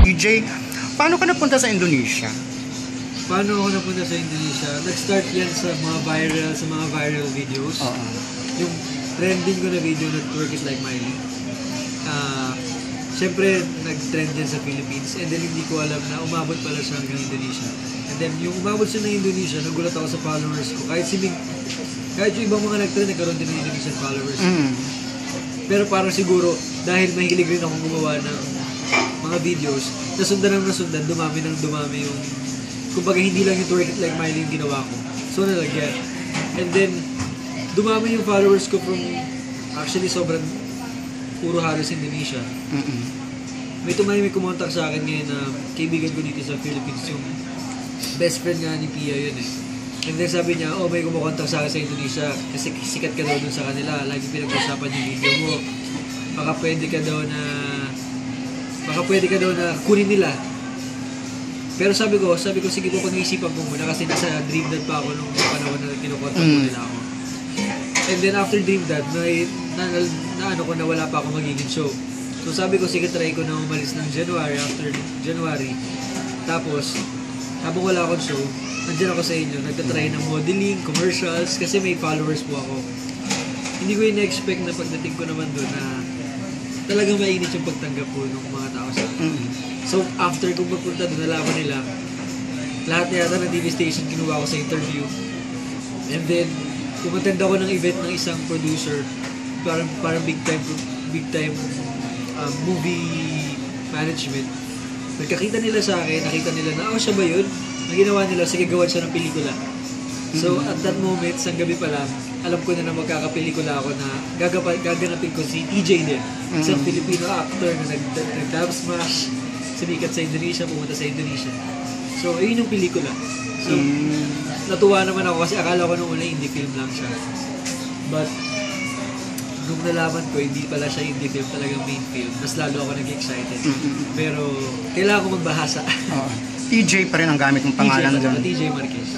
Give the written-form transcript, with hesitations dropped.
DJ, paano ka napunta sa Indonesia? Paano ako napunta sa Indonesia? Nag-start yan sa mga viral videos. Yung trending ko na video, nag-Twerk It Like Miley. Siyempre, nag-trend yan sa Philippines, and then hindi ko alam na umabot pala siya hanggang Indonesia. And then, yung umabot siya ng Indonesia, nagulat ako sa followers ko. Kahit yung ibang mga nag-trend, nagkaroon din ng Indonesian followers. Pero parang siguro, dahil mahilig rin akong gumawa ng mga videos, nasundan, dumami yung... Kumbaga, hindi lang yung Twerk It Like Miley yung ginawa ko. So, nalagyan. And then, dumami yung followers ko from... Actually, sobrang puro halos Indonesia. May kumontak sa akin ngayon na kaibigan ko dito sa Philippines, yung best friend nga ni Pia yun eh. And then sabi niya, may kumontak sa akin sa Indonesia kasi sikat ka daw dun sa kanila. Lagi pinag-usapan yung video mo. Baka pwede ka daw na kunin nila. Pero sabi ko, sige po, pag-iisipan ko muna kasi nasa Dream Dad pa ako nung panahon na kinukontak ko nila ako. And then after Dream Dad, na wala pa ako magiging show. So sabi ko, sige, try ko na umalis ng after January. Tapos, habang wala akong show, nandiyan ako sa inyo, nagtatry ng modeling, commercials, kasi may followers po ako. Hindi ko in-expect na pagdating ko naman doon na talagang mainit yung pagtanggap po ng mga tao sa akin. So, after kong magpunta doon, nalaman nila, lahat na yata ng TV station kinuha ko sa interview. And then, kumattend ako ng event ng isang producer, parang big time movie management. Nagkakita nila sa akin, nakita nila na, siya ba yun? Ang ginawa nila, sige, gawan siya ng pelikula. So, at that moment, sa gabi pa lang, alam ko na magkakapelikula ako na gaganapin ko si TJ din. Isang Filipino actor na nag-dub smash, sumikat sa Indonesia, pumunta sa Indonesia. So, ayun yung pelikula. So, natuwa naman ako kasi akala ko nung una indie film lang siya. But, nung nalaman ko, hindi pala siya indie film, talagang main film. Mas lalo ako nag-excited. Pero, kailangan ko magbahasa. TJ pa rin ang gamit ng pangalan doon. TJ Marquez.